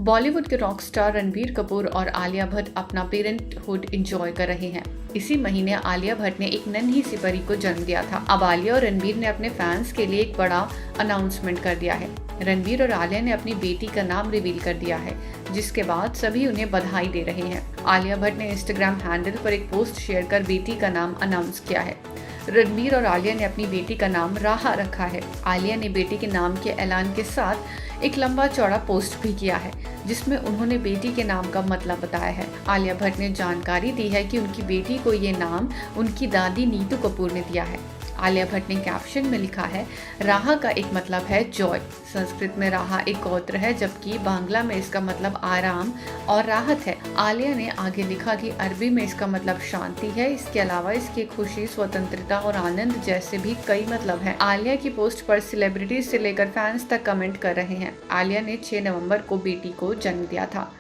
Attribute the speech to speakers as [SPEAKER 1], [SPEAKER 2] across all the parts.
[SPEAKER 1] बॉलीवुड के rock star Ranbir Kapoor और आलिया भट्ट अपना पेरेंटहुड एंजॉय कर रहे हैं। इसी महीने आलिया भट्ट ने एक नन्ही सी परी को जन्म दिया था। अब आलिया और रणबीर ने अपने फैंस के लिए एक बड़ा अनाउंसमेंट कर दिया है। रणबीर और आलिया ने अपनी बेटी का नाम रिवील कर दिया है, जिसके बाद सभी उन्हें बधाई दे रहे हैं। आलिया भट्ट ने इंस्टाग्राम हैंडल पर एक पोस्ट शेयर कर बेटी का नाम अनाउंस किया है। रणबीर और आलिया ने अपनी बेटी का नाम राहा रखा है। आलिया ने बेटी के नाम के ऐलान के साथ एक लंबा चौड़ा पोस्ट भी किया है, जिसमें उन्होंने बेटी के नाम का मतलब बताया है। आलिया भट्ट ने जानकारी दी है कि उनकी बेटी को ये नाम उनकी दादी नीतू कपूर ने दिया है। आलिया भट्ट ने कैप्शन में लिखा है, राहा का एक मतलब है जॉय। संस्कृत में राहा एक गोत्र है, जबकि बांग्ला में इसका मतलब आराम और राहत है। आलिया ने आगे लिखा कि अरबी में इसका मतलब शांति है। इसके अलावा इसकी खुशी, स्वतंत्रता और आनंद जैसे भी कई मतलब हैं। आलिया की पोस्ट पर सेलिब्रिटीज से लेकर फैंस तक कमेंट कर रहे हैं। आलिया ने 6 नवंबर को बेटी को जन्म दिया था।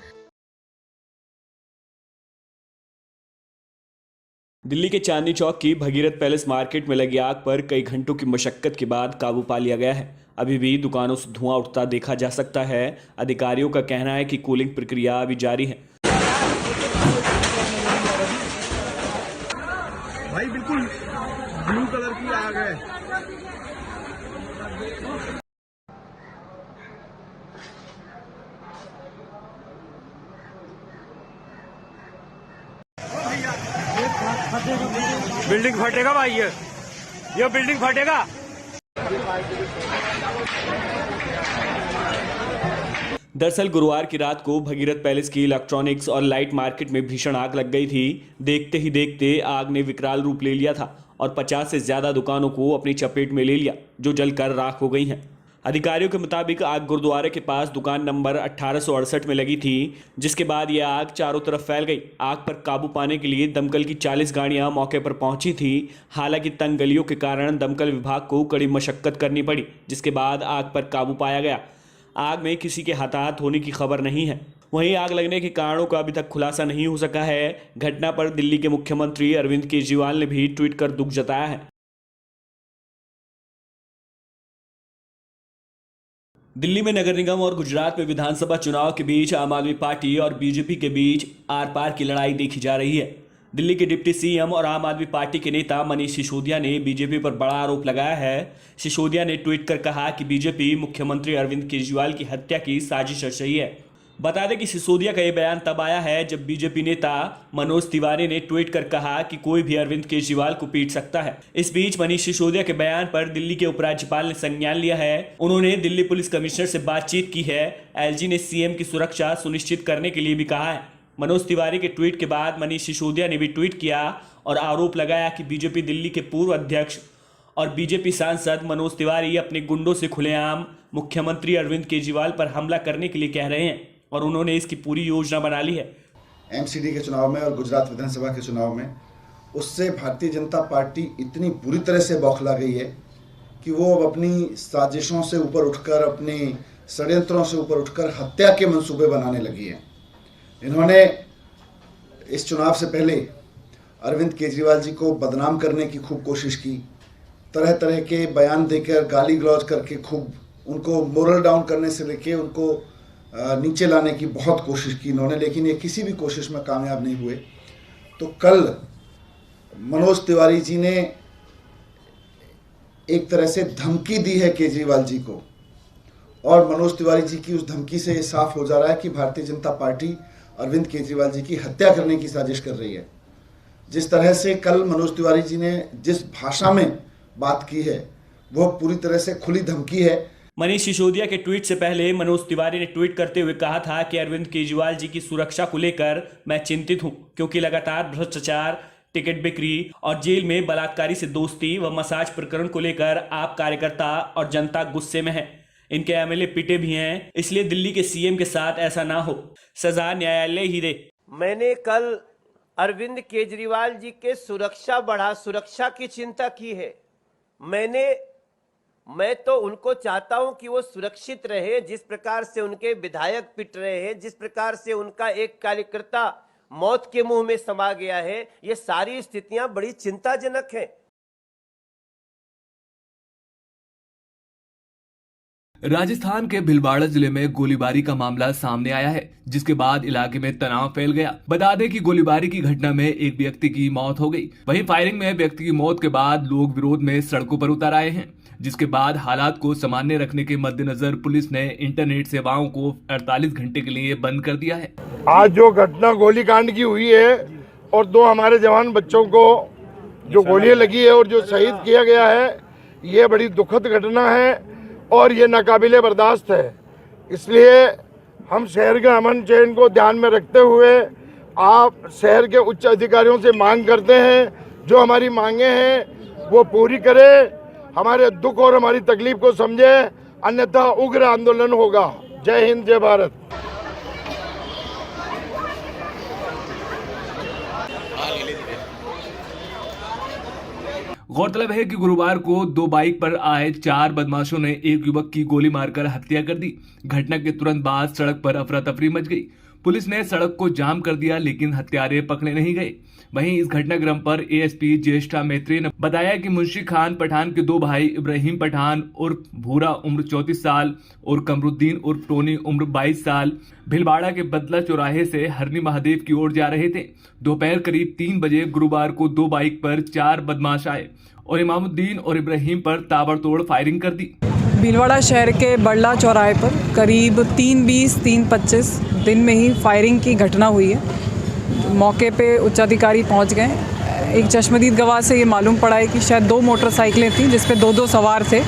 [SPEAKER 2] दिल्ली के चांदनी चौक की भगीरथ पैलेस मार्केट में लगी आग पर कई घंटों की मशक्कत के बाद काबू पा लिया गया है। अभी भी दुकानों से धुआं उठता देखा जा सकता है। अधिकारियों का कहना है कि कूलिंग प्रक्रिया अभी जारी है।
[SPEAKER 3] भाई बिल्कुल ब्लू कलर की आग है।
[SPEAKER 4] बिल्डिंग फटेगा भाई, ये बिल्डिंग फटेगा।
[SPEAKER 2] दरअसल गुरुवार की रात को भगीरथ पैलेस की इलेक्ट्रॉनिक्स और लाइट मार्केट में भीषण आग लग गई थी। देखते ही देखते आग ने विकराल रूप ले लिया था और 50 से ज्यादा दुकानों को अपनी चपेट में ले लिया, जो जलकर राख हो गई हैं। अधिकारियों के मुताबिक आग गुरुद्वारे के पास दुकान नंबर 1868 में लगी थी, जिसके बाद यह आग चारों तरफ फैल गई। आग पर काबू पाने के लिए दमकल की 40 गाड़ियां मौके पर पहुंची थी। हालांकि तंग गलियों के कारण दमकल विभाग को कड़ी मशक्कत करनी पड़ी, जिसके बाद आग पर काबू पाया गया। आग में किसी के हताहत होने की खबर नहीं है। वहीं आग लगने के कारणों का अभी तक खुलासा नहीं हो सका है। घटना पर दिल्ली के मुख्यमंत्री अरविंद केजरीवाल ने भी ट्वीट कर दुख जताया है। दिल्ली में नगर निगम और गुजरात में विधानसभा चुनाव के बीच आम आदमी पार्टी और बीजेपी के बीच आर पार की लड़ाई देखी जा रही है। दिल्ली के डिप्टी सीएम और आम आदमी पार्टी के नेता मनीष सिसोदिया ने बीजेपी पर बड़ा आरोप लगाया है। सिसोदिया ने ट्वीट कर कहा कि बीजेपी मुख्यमंत्री अरविंद केजरीवाल की हत्या की साजिश रच रही है। बता दें कि सिसोदिया का यह बयान तब आया है जब बीजेपी नेता मनोज तिवारी ने ट्वीट कर कहा कि कोई भी अरविंद केजरीवाल को पीट सकता है। इस बीच मनीष सिसोदिया के बयान पर दिल्ली के उपराज्यपाल ने संज्ञान लिया है। उन्होंने दिल्ली पुलिस कमिश्नर से बातचीत की है। एलजी ने सीएम की सुरक्षा सुनिश्चित करने के लिए भी कहा है। मनोज तिवारी के ट्वीट के बाद मनीष सिसोदिया ने भी ट्वीट किया और आरोप लगाया कि बीजेपी दिल्ली के पूर्व अध्यक्ष और बीजेपी सांसद मनोज तिवारी अपने गुंडों से खुलेआम मुख्यमंत्री अरविंद केजरीवाल पर हमला करने के लिए कह रहे हैं और उन्होंने इसकी पूरी योजना बना ली है।
[SPEAKER 3] एमसीडी के चुनाव में और गुजरात विधानसभा के चुनाव में उससे भारतीय जनता पार्टी इतनी बुरी तरह से बौखला गई है कि वो अब अपनी साजिशों से ऊपर उठकर, अपनी षड्यंत्रों से ऊपर उठकर हत्या के मंसूबे बनाने लगी है। इन्होंने इस चुनाव से पहले अरविंद केजरीवाल जी को बदनाम करने की खूब कोशिश की। तरह तरह के बयान देकर, गाली गलौज करके खूब उनको मोरल डाउन करने से लेके उनको नीचे लाने की बहुत कोशिश की इन्होंने, लेकिन ये किसी भी कोशिश में कामयाब नहीं हुए। तो कल मनोज तिवारी जी ने एक तरह से धमकी दी है केजरीवाल जी को, और मनोज तिवारी जी की उस धमकी से ये साफ हो जा रहा है कि भारतीय जनता पार्टी अरविंद केजरीवाल जी की हत्या करने की साजिश कर रही है। जिस तरह से कल मनोज तिवारी जी ने जिस भाषा में बात की है, वह पूरी तरह से खुली धमकी है।
[SPEAKER 2] मनीष सिसोदिया के ट्वीट से पहले मनोज तिवारी ने ट्वीट करते हुए कहा था कि अरविंद केजरीवाल जी की सुरक्षा को लेकर मैं चिंतित हूं, क्योंकि लगातार भ्रष्टाचार, टिकट बिक्री और जेल में बलात्कारी से दोस्ती व मसाज प्रकरण को लेकर आप कार्यकर्ता और जनता गुस्से में है। इनके एमएलए पिटे भी हैं, इसलिए दिल्ली के सीएम के साथ ऐसा ना हो, सजा न्यायालय ही दे।
[SPEAKER 5] मैंने कल अरविंद केजरीवाल जी के सुरक्षा की चिंता की है। मैं तो उनको चाहता हूं कि वो सुरक्षित रहे। जिस प्रकार से उनके विधायक पिट रहे हैं, जिस प्रकार से उनका एक कार्यकर्ता मौत के मुंह में समा गया है, ये सारी स्थितियां बड़ी चिंताजनक हैं।
[SPEAKER 6] राजस्थान के भीलवाड़ा जिले में गोलीबारी का मामला सामने आया है, जिसके बाद इलाके में तनाव फैल गया। बता दें कि गोलीबारी की घटना में एक व्यक्ति की मौत हो गई। वहीं फायरिंग में व्यक्ति की मौत के बाद लोग विरोध में सड़कों पर उतर आए हैं, जिसके बाद हालात को सामान्य रखने के मद्देनजर पुलिस ने इंटरनेट सेवाओं को 48 घंटे के लिए बंद कर दिया है।
[SPEAKER 7] आज जो घटना गोलीकांड की हुई है और 2 हमारे जवान बच्चों को जो गोलियां लगी है और जो शहीद किया गया है, ये बड़ी दुखद घटना है और ये नाकाबिले बर्दाश्त है। इसलिए हम शहर के अमन चैन को ध्यान में रखते हुए आप शहर के उच्च अधिकारियों से मांग करते हैं, जो हमारी मांगे हैं वो पूरी करें, हमारे दुख और हमारी तकलीफ को समझे, अन्यथा उग्र आंदोलन होगा। जय हिंद, जय भारत।
[SPEAKER 6] गौरतलब है कि गुरुवार को 2 बाइक पर आए 4 बदमाशों ने एक युवक की गोली मारकर हत्या कर दी। घटना के तुरंत बाद सड़क पर अफरा तफरी मच गई। पुलिस ने सड़क को जाम कर दिया, लेकिन हत्यारे पकड़े नहीं गए। वहीं इस घटनाक्रम पर एएसपी ज्येष्ठा मैत्री ने बताया कि मुंशी खान पठान के 2 भाई इब्राहिम पठान उर्फ भूरा उम्र 34 साल और कमरुद्दीन उर्फ टोनी उम्र 22 साल भीलवाड़ा के बदला चौराहे से हरनी महादेव की ओर जा रहे थे। दोपहर करीब 3 बजे गुरुवार को 2 बाइक पर 4 बदमाश आए और इमामुद्दीन और इब्राहिम पर ताबड़तोड़ फायरिंग कर दी।
[SPEAKER 8] भीलवाड़ा शहर के बड़ला चौराहे पर करीब 3:20 3:25 दिन में ही फायरिंग की घटना हुई है। मौके पे उच्चाधिकारी पहुंच गए। एक चश्मदीद गवाह से ये मालूम पड़ा है कि शायद 2 मोटरसाइकिलें थीं जिस पे 2-2 सवार थे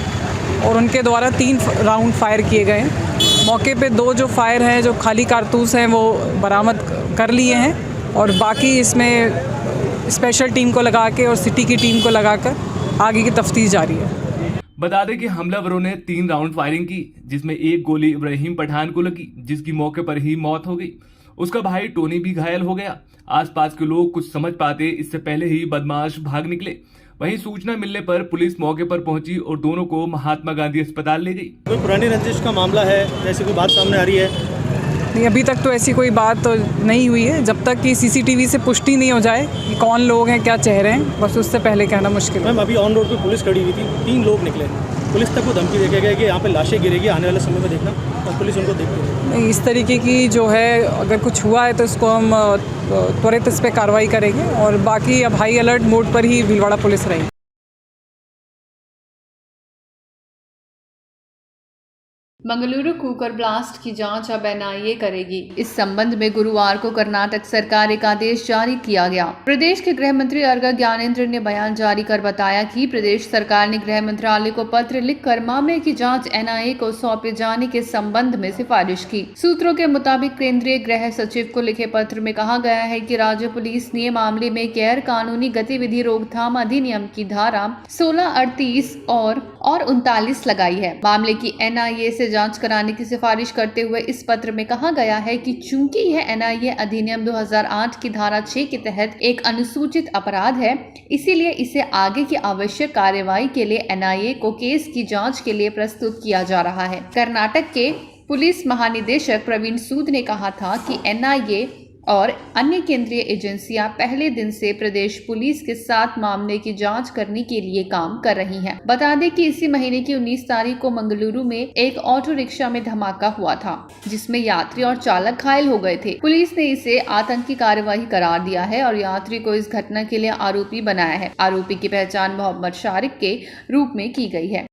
[SPEAKER 8] और उनके द्वारा 3 राउंड फायर किए गए हैं। मौके पे 2 जो फायर हैं, जो खाली कारतूस हैं, वो बरामद कर लिए हैं और बाकी इसमें स्पेशल टीम को लगा के और सिटी की टीम को लगाकर आगे की तफ्तीश जारी है।
[SPEAKER 6] बता दें कि हमलावरों ने 3 राउंड फायरिंग की, जिसमें एक गोली इब्राहिम पठान को लगी, जिसकी मौके पर ही मौत हो गई। उसका भाई टोनी भी घायल हो गया। आसपास के लोग कुछ समझ पाते इससे पहले ही बदमाश भाग निकले। वहीं सूचना मिलने पर पुलिस मौके पर पहुंची और दोनों को महात्मा गांधी अस्पताल ले गई।
[SPEAKER 9] कोई पुरानी रंजिश का मामला है, ऐसी कोई बात सामने आ रही है?
[SPEAKER 8] नहीं, अभी तक तो ऐसी कोई बात तो नहीं हुई है। जब तक कि सीसीटीवी से पुष्टि नहीं हो जाए कि कौन लोग हैं, क्या चेहरे हैं, बस उससे पहले कहना मुश्किल है।
[SPEAKER 9] मैम, अभी ऑन रोड पे पुलिस खड़ी हुई थी, 3 लोग निकले। पुलिस तक को धमकी देके गए कि यहाँ पे लाशें गिरेगी, आने वाले समय में देखना, और पुलिस उनको देखती है।
[SPEAKER 8] नहीं, इस तरीके की जो है, अगर कुछ हुआ है तो इसको हम त्वरित इस पर कार्रवाई करेंगे और बाकी अब हाई अलर्ट मोड पर ही भीलवाड़ा पुलिस रहेगी।
[SPEAKER 1] मंगलुरु कुकर ब्लास्ट की जांच अब एनआईए करेगी। इस संबंध में गुरुवार को कर्नाटक सरकार एक आदेश जारी किया गया। प्रदेश के गृह मंत्री अर्गा ज्ञानेंद्र ने बयान जारी कर बताया कि प्रदेश सरकार ने गृह मंत्रालय को पत्र लिखकर मामले की जांच एनआईए को सौंपे जाने के संबंध में सिफारिश की। सूत्रों के मुताबिक केंद्रीय गृह सचिव को लिखे पत्र में कहा गया है कि राज्य पुलिस ने मामले में गैर कानूनी गतिविधि रोकथाम अधिनियम की धारा 16, 38 और 39 लगाई है। मामले की एनआईए से जांच कराने की सिफारिश करते हुए इस पत्र में कहा गया है कि चूंकि यह एनआईए अधिनियम 2008 की धारा 6 के तहत एक अनुसूचित अपराध है, इसीलिए इसे आगे की आवश्यक कार्यवाही के लिए एनआईए को केस की जांच के लिए प्रस्तुत किया जा रहा है। कर्नाटक के पुलिस महानिदेशक प्रवीण सूद ने कहा था कि एनआईए और अन्य केंद्रीय एजेंसियां पहले दिन से प्रदेश पुलिस के साथ मामले की जांच करने के लिए काम कर रही हैं। बता दें कि इसी महीने की 19 तारीख को मंगलुरु में एक ऑटो रिक्शा में धमाका हुआ था, जिसमें यात्री और चालक घायल हो गए थे। पुलिस ने इसे आतंकी कार्यवाही करार दिया है और यात्री को इस घटना के लिए आरोपी बनाया है। आरोपी की पहचान मोहम्मद शारिक के रूप में की गई है।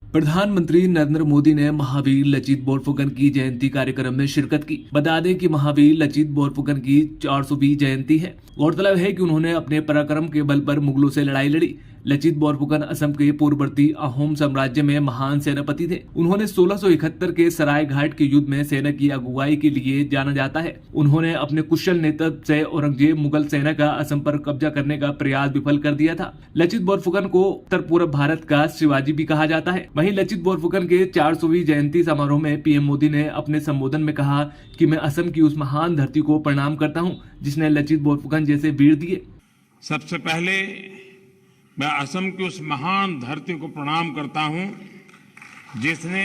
[SPEAKER 6] प्रधानमंत्री नरेंद्र मोदी ने महावीर लचित बोरफुकन की जयंती कार्यक्रम में शिरकत की। बता दें कि महावीर लचित बोरफुकन की 420 जयंती है। गौरतलब है कि उन्होंने अपने पराक्रम के बल पर मुगलों से लड़ाई लड़ी। लचित बोरफुकन असम के पूर्ववर्ती अहोम साम्राज्य में महान सेनापति थे। उन्होंने 1671 के सराय घाट के युद्ध में सेना की अगुवाई के लिए जाना जाता है। उन्होंने अपने कुशल नेतृत्व से औरंगजेब मुगल सेना का असम पर कब्जा करने का प्रयास विफल कर दिया था। लचित बोरफुकन को उत्तर पूर्व भारत का शिवाजी भी कहा जाता है। वहीं लचित बोरफुकन के 400वीं जयंती समारोह में पीएम मोदी ने अपने संबोधन में कहा कि मैं असम की उस महान धरती को प्रणाम करता हूं जिसने लचित बोरफुकन जैसे वीर दिए।
[SPEAKER 10] सबसे पहले मैं असम की उस महान धरती को प्रणाम करता हूं जिसने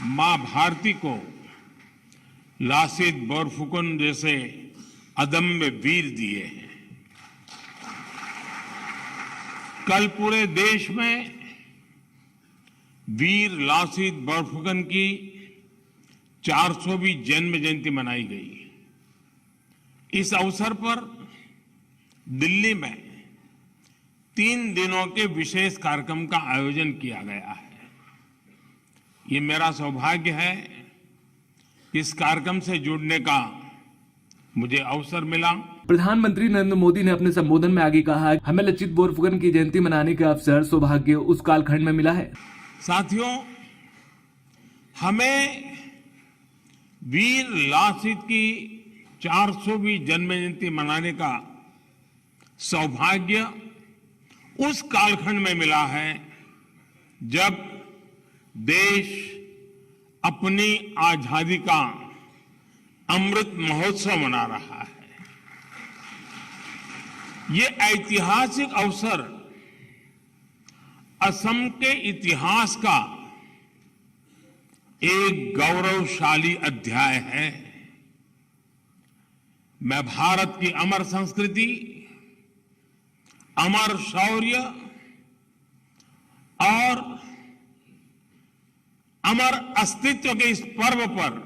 [SPEAKER 10] मां भारती को लचित बोरफुकन जैसे अदम्य वीर दिए हैं। कल पूरे देश में वीर लासित बोरफुकन की 400वीं जन्म जयंती मनाई गई। इस अवसर पर दिल्ली में 3 दिनों के विशेष कार्यक्रम का आयोजन किया गया है। ये मेरा सौभाग्य है कि इस कार्यक्रम से जुड़ने का मुझे अवसर मिला।
[SPEAKER 6] प्रधानमंत्री नरेंद्र मोदी ने अपने संबोधन में आगे कहा, हमें लचित बोरफुकन की जयंती मनाने का अवसर सौभाग्य उस कालखंड में मिला है।
[SPEAKER 10] साथियों, हमें वीर लासित की 400वीं जन्म जयंती मनाने का सौभाग्य उस कालखंड में मिला है जब देश अपनी आजादी का अमृत महोत्सव मना रहा है। ये ऐतिहासिक अवसर असम के इतिहास का एक गौरवशाली अध्याय है। मैं भारत की अमर संस्कृति, अमर शौर्य और अमर अस्तित्व के इस पर्व पर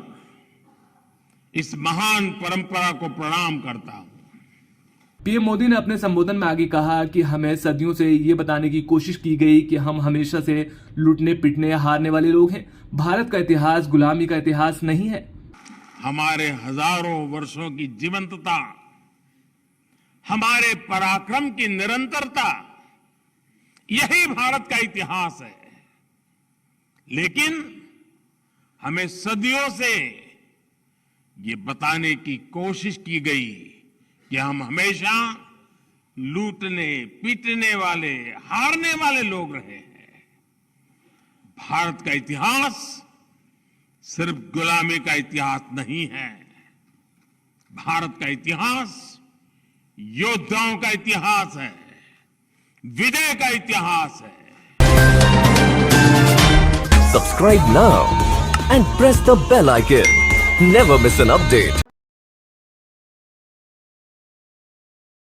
[SPEAKER 10] इस महान परंपरा को प्रणाम करता हूं।
[SPEAKER 6] पीएम मोदी ने अपने संबोधन में आगे कहा कि हमें सदियों से ये बताने की कोशिश की गई कि हम हमेशा से लूटने पिटने हारने वाले लोग हैं। भारत का इतिहास गुलामी का इतिहास नहीं है।
[SPEAKER 10] हमारे हजारों वर्षों की जीवंतता, हमारे पराक्रम की निरंतरता, यही भारत का इतिहास है। लेकिन हमें सदियों से ये बताने की कोशिश की गई कि हम हमेशा लूटने पीटने वाले हारने वाले लोग रहे हैं। भारत का इतिहास सिर्फ गुलामी का इतिहास नहीं है। भारत का इतिहास योद्धाओं का इतिहास है, विजय का इतिहास है।
[SPEAKER 11] Subscribe now and press the bell icon. Never miss an update.